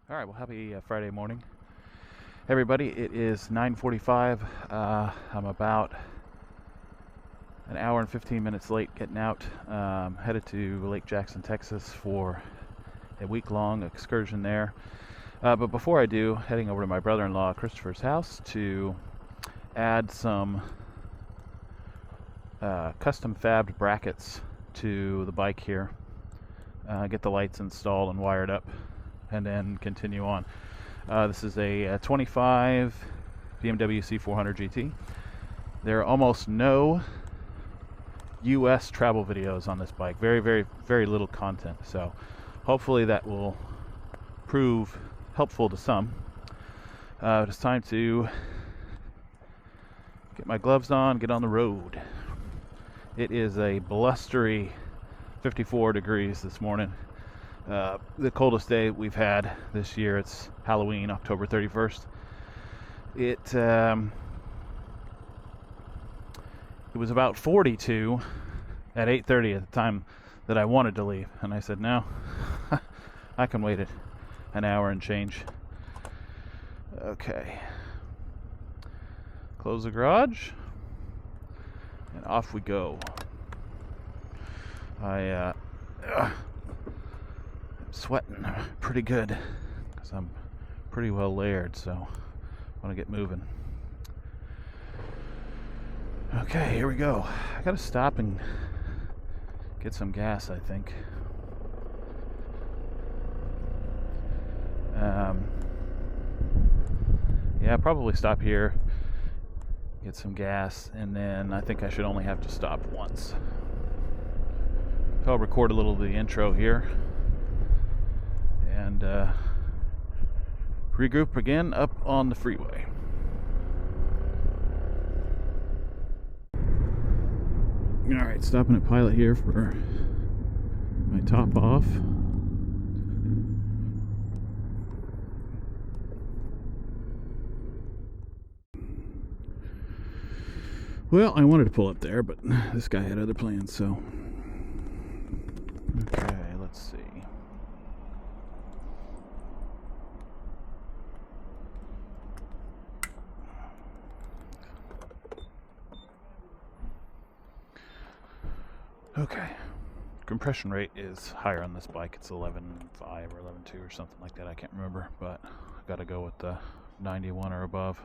All right, well, happy Friday morning, everybody. It is 9:45. I'm about an hour and 15 minutes late getting out. Headed to Lake Jackson, Texas for a week-long excursion there. But before I do, heading over to my brother-in-law Christopher's house to add some custom fabbed brackets to the bike here. Get the lights installed and wired up, and then continue on. This is a 25 BMW C400GT. There are almost no US travel videos on this bike. Very little content. So hopefully that will prove helpful to some. It's time to get my gloves on, get on the road. It is a blustery 54 degrees this morning. The coldest day we've had this year. It's Halloween, October 31st. It was about 42 at 8:30 at the time that I wanted to leave, and I said no, I can wait an hour and change. Okay, close the garage and off we go. I'm sweating pretty good because I'm pretty well layered, so I want to get moving. Okay, here we go. I gotta stop and get some gas, I think. Yeah, I'll probably stop here, get some gas, and then I think I should only have to stop once. I'll record a little of the intro here and regroup again up on the freeway. Alright, stopping at Pilot here for my top off. Well, I wanted to pull up there, but this guy had other plans, so. Okay, let's see. Okay, compression rate is higher on this bike. It's 11.5 or 11.2 or something like that. I can't remember, but I've got to go with the 91 or above.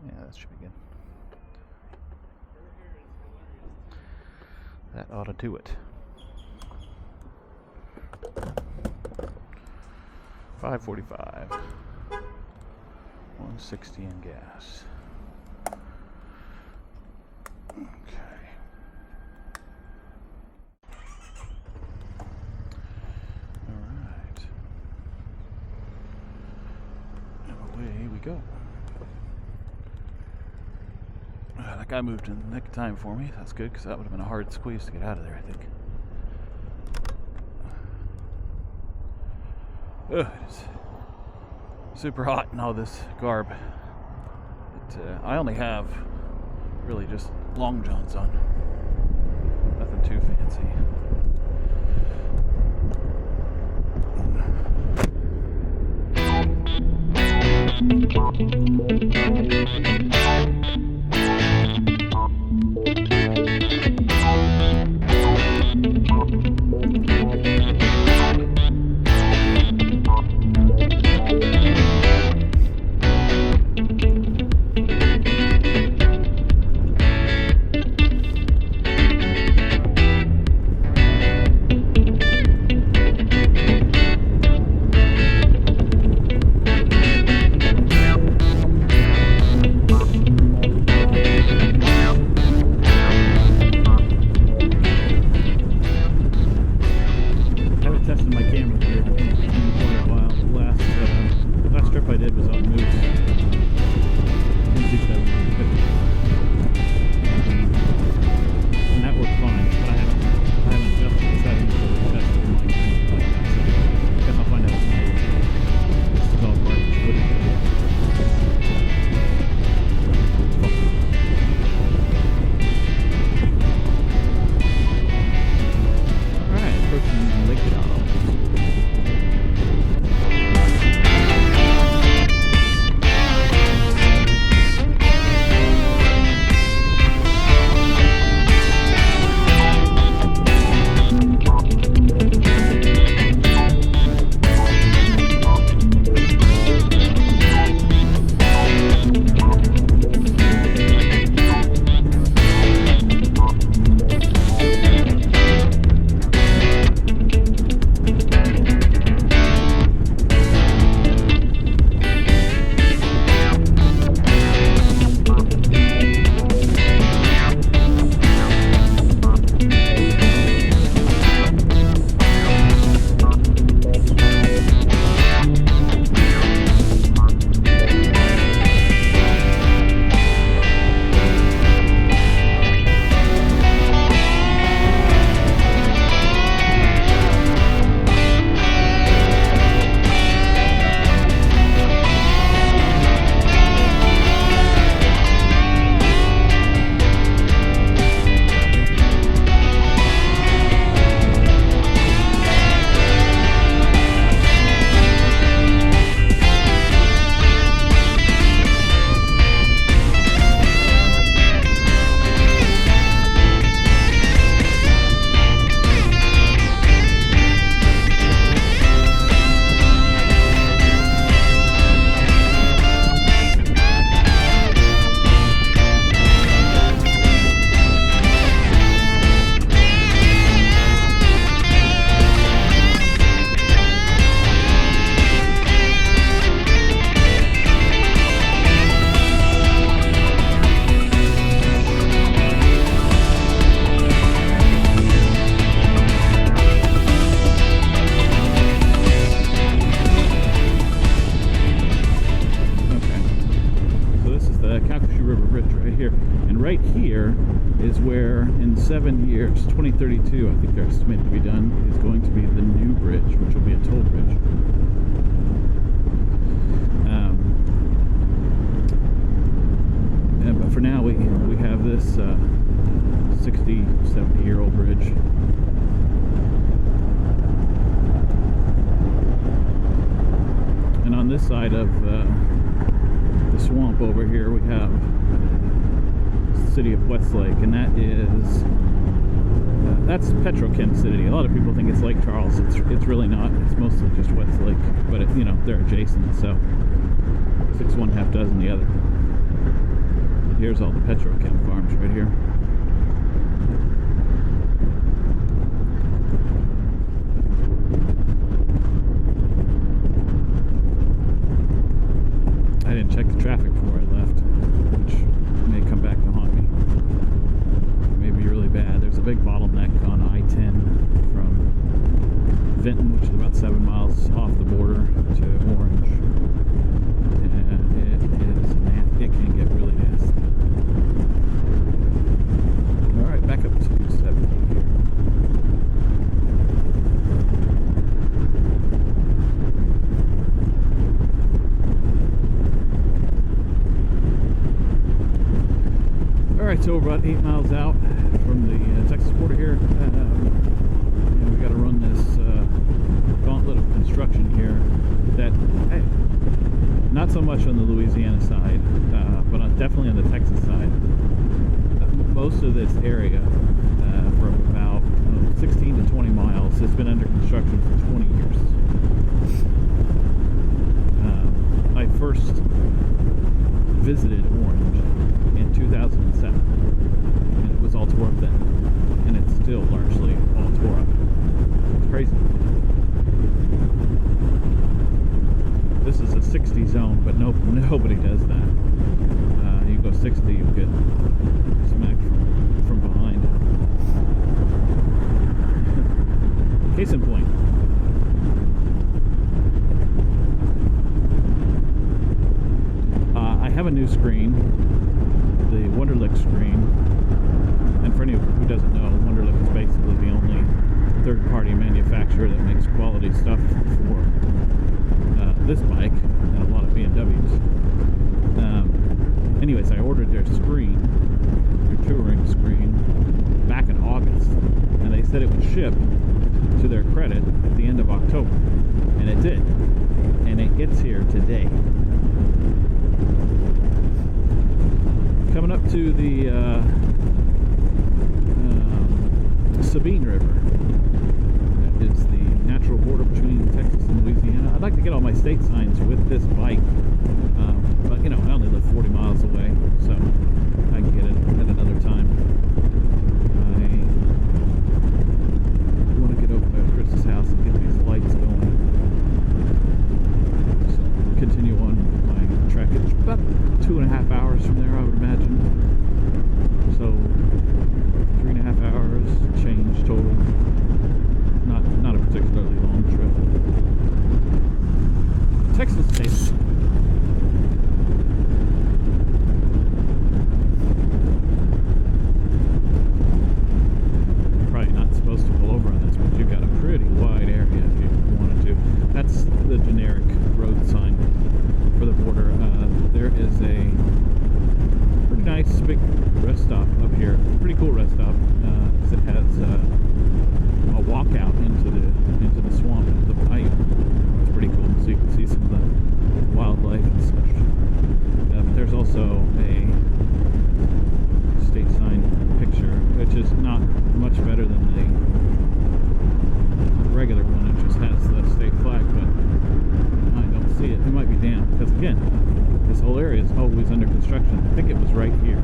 Yeah, that should be good. That ought to do it. 545. 160 in gas. Okay. All right. And away we go. That guy moved in the nick of time for me. That's good, because that would have been a hard squeeze to get out of there, I think. Ugh, it's super hot in all this garb. I only have really just long johns on. Nothing too fancy. right here is where in 7 years, 2032, I think they're estimated to be done, is going to be the new bridge, which will be a toll bridge. But for now, we have this 60, 70-year-old bridge. And on this side of the swamp over here, we have the city of Westlake, and that is that's Petrochem City. A lot of people think it's Lake Charles. It's really not. It's mostly just Westlake, but you know, they're adjacent, so 6 1/2 dozen the other. Here's all the Petrochem farms right here. I didn't check the traffic before I left, which may come back to haunt me. It may be really bad. There's a big bottleneck on I-10 from Vinton, which is about 7 miles off the border, to Orange. And it can get really nasty. Alright, back up to 70 here. Alright, so we're about 8 miles out from the Texas border here. And we got to run this gauntlet of construction here that, hey, not so much on the Louisiana side, but definitely on the Texas side. Most of this area, from about 16 to 20 miles, has been under construction for 20 years. I first visited Orange in 2007, and it was all tore up then, and it's still largely all tore up. It's crazy. This is a 60 zone, but nobody does that. You go 60, you get smacked from behind. Case in point. I have a new screen, the Wunderlich screen, and for anyone who doesn't know, Wunderlich is basically the only third-party manufacturer that makes quality stuff for this bike and a lot of BMWs. Anyways, I ordered their screen, their touring screen, back in August, and they said it would ship to their credit at the end of October, and it did, and it gets here today. Coming up to the Sabine River. That is the natural border between Texas and Louisiana. I'd like to get all my state signs with this bike, but you know, I only live 40 miles away, so I can get it at another time. I want to get over to Chris's house and get these lights going. So continue on my trek. It's about 2.5 hours from there, I would imagine. So 3.5 hours change total. Not a particularly long trip. Texas State. Probably not supposed to pull over on this, but you've got a pretty wide area if you wanted to. That's the generic road sign for the border. There is a pretty nice big rest stop up here. Pretty cool rest stop. It has a walkout into the swamp, into the bayou. It's pretty cool, so you can see some of the wildlife and such. But there's also a state sign picture, which is not much better than the regular one. It just has the state flag, but I don't see it. It might be damp, because again, this whole area is always under construction. I think it was right here.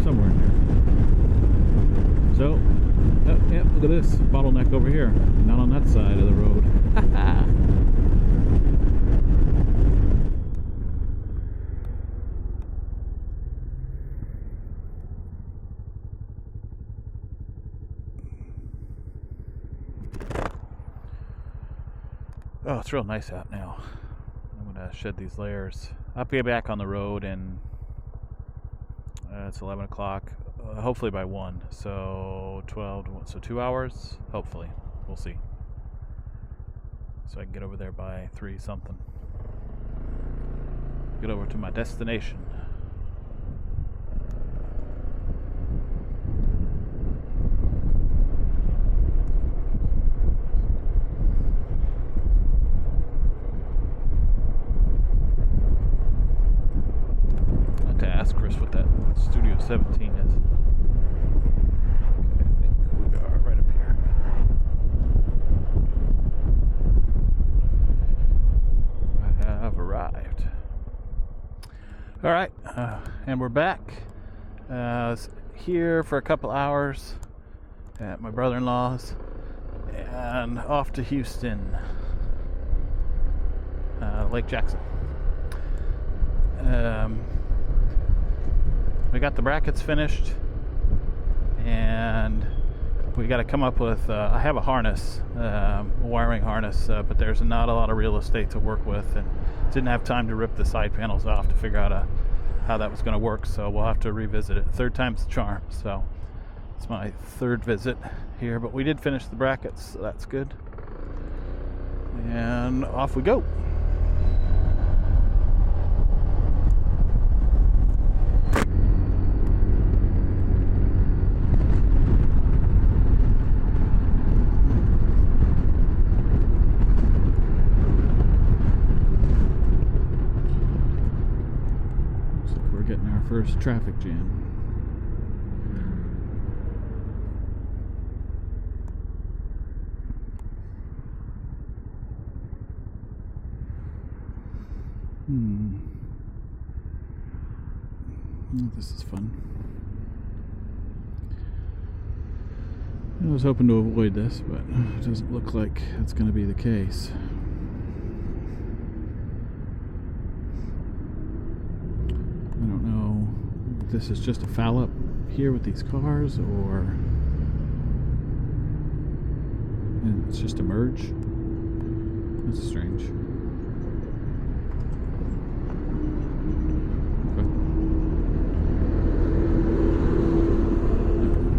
Somewhere in there. So, yeah, look at this bottleneck over here. Not on that side of the road. Oh, it's real nice out now. I'm gonna shed these layers. I'll be back on the road, and it's 11 o'clock, hopefully by 1, so 12 to 1, so 2 hours, hopefully. We'll see. So I can get over there by 3 something. Get over to my destination. I have to ask Chris what that Studio 17 is. Okay, I think we are right up here. I have arrived. All right, and we're back. Here for a couple hours at my brother-in-law's, and off to Houston, Lake Jackson. We got the brackets finished, and we got to come up with. I have a harness, a wiring harness, but there's not a lot of real estate to work with, and didn't have time to rip the side panels off to figure out how that was going to work, so we'll have to revisit it. Third time's the charm, so it's my third visit here, but we did finish the brackets, so that's good. And off we go. First traffic jam. This is fun. I was hoping to avoid this, but it doesn't look like it's going to be the case. This is just a foul up here with these cars, or it's just a merge. That's strange. Okay.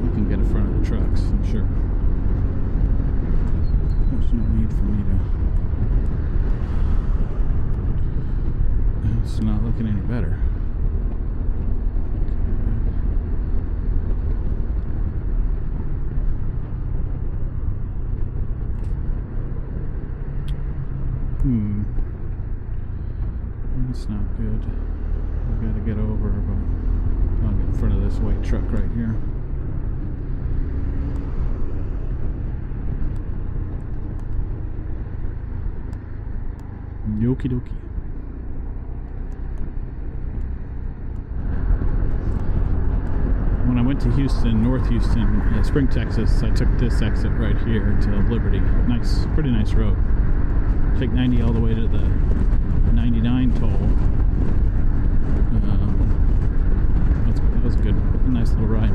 We can get in front of the trucks, I'm sure. There's no need for me to. It's not looking any better. That's not good. I gotta get over, but I'll get in front of this white truck right here. Okie dokie. When I went to Houston, North Houston, Spring, Texas, I took this exit right here to Liberty. Nice, pretty nice road. Take 90 all the way to the 99 toll. That was a good, nice little ride.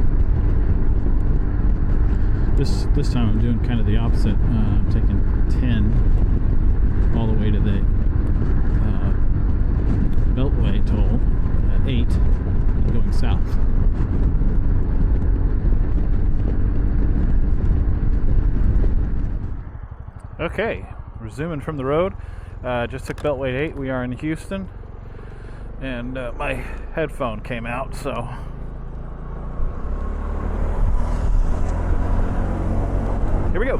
This time I'm doing kind of the opposite. I'm taking 10 all the way to the Beltway toll at 8 and going south. Okay, resuming from the road. Just took Beltway 8. We are in Houston, and my headphone came out, so here we go.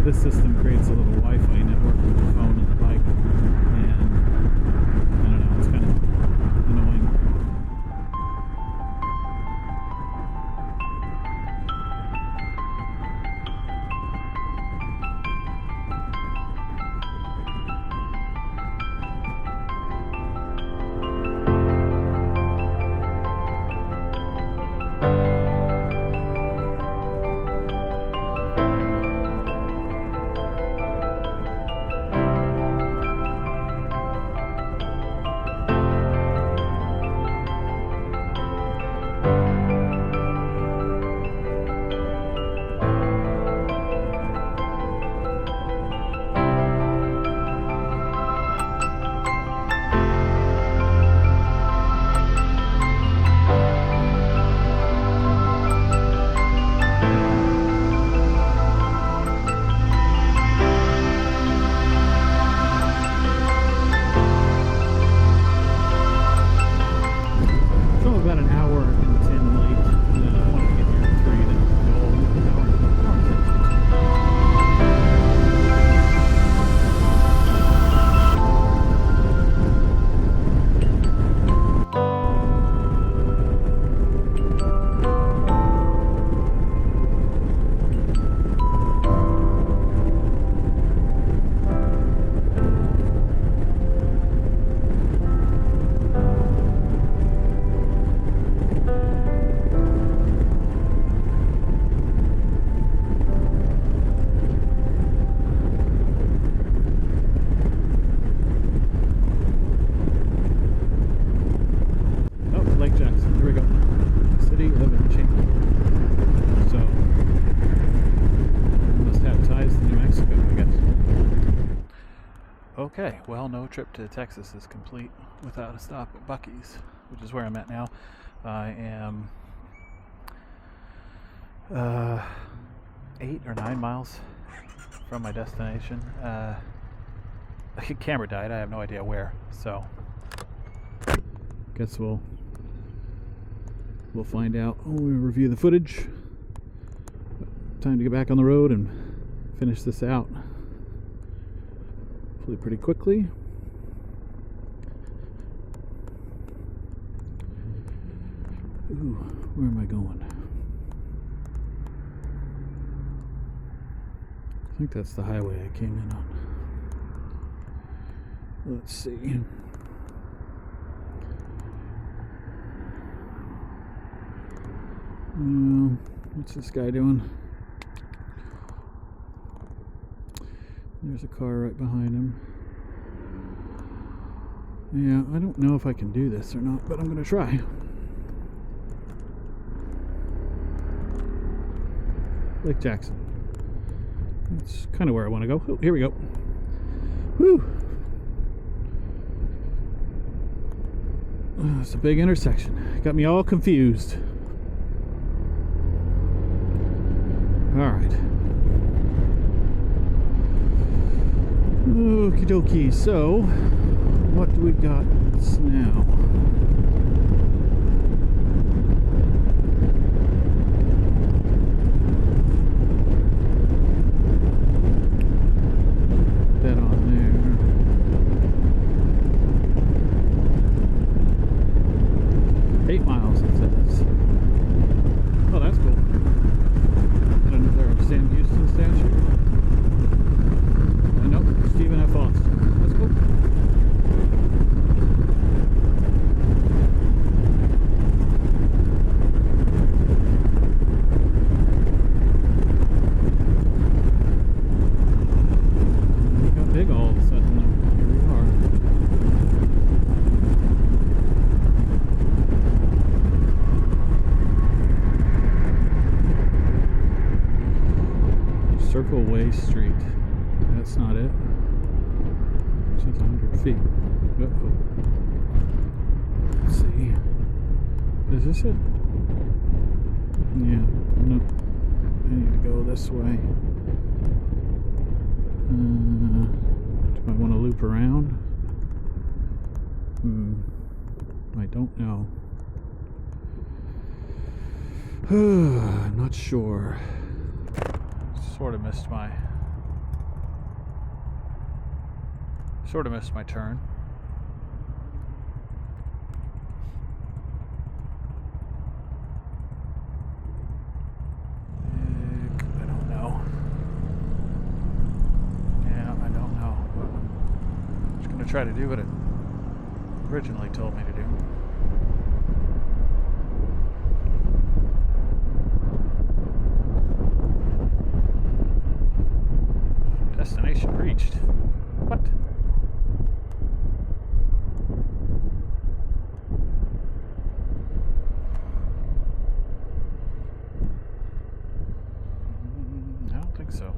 This system creates a little Wi-Fi network with the phone and the bike, and I don't know, it's kind of annoying. Okay, well, no trip to Texas is complete without a stop at Buc-ee's, which is where I'm at now. I am 8 or 9 miles from my destination. The camera died. I have no idea where, so guess we'll find out when we review the footage. Time to get back on the road and finish this out. Hopefully pretty quickly. Ooh, where am I going? I think that's the highway I came in on. Let's see. What's this guy doing? There's a car right behind him. Yeah, I don't know if I can do this or not, but I'm going to try. Lake Jackson. That's kind of where I want to go. Oh, here we go. Woo! Oh, it's a big intersection. Got me all confused. All right. Okie dokie. So, what do we got now? That on there. 8 miles, it says. Oh, that's cool. Another Sam Houston statue. Nope, Stephen F. Austin. That's cool. It got big all of a sudden. Here we are. Circle Way Street. That's not it. It says 100 feet. Uh-oh. Let's see. Is this it? Yeah. Nope. I need to go this way. Do I want to loop around? I don't know. I'm not sure. Sort of missed my turn. I don't know. Yeah, I don't know. I'm just going to try to do what it originally told me to do. Destination reached. What? I don't think so.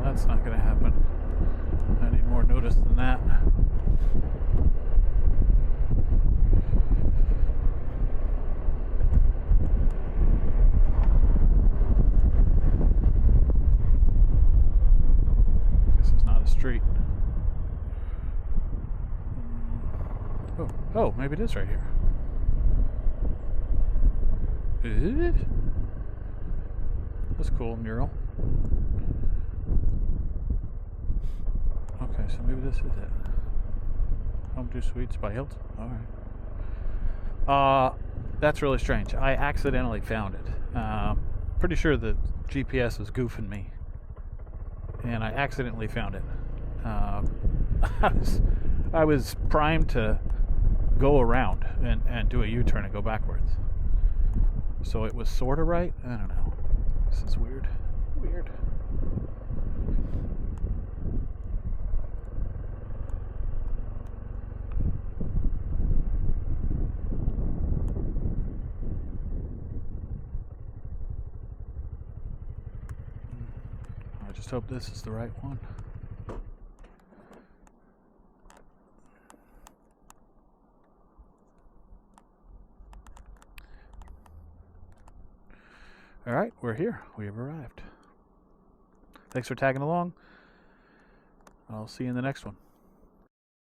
That's not going to happen. I need more notice than that. This is not a street. Oh, maybe it is right here. Is it? That's a cool mural. Okay, so maybe this is it. Home 2 Suites by Hilton. Alright. That's really strange. I accidentally found it. Pretty sure the GPS was goofing me, and I accidentally found it. I was primed to go around and do a U-turn and go backwards. So it was sort of right. I don't know. This is weird. Weird. I just hope this is the right one. All right, we're here. We have arrived. Thanks for tagging along. I'll see you in the next one.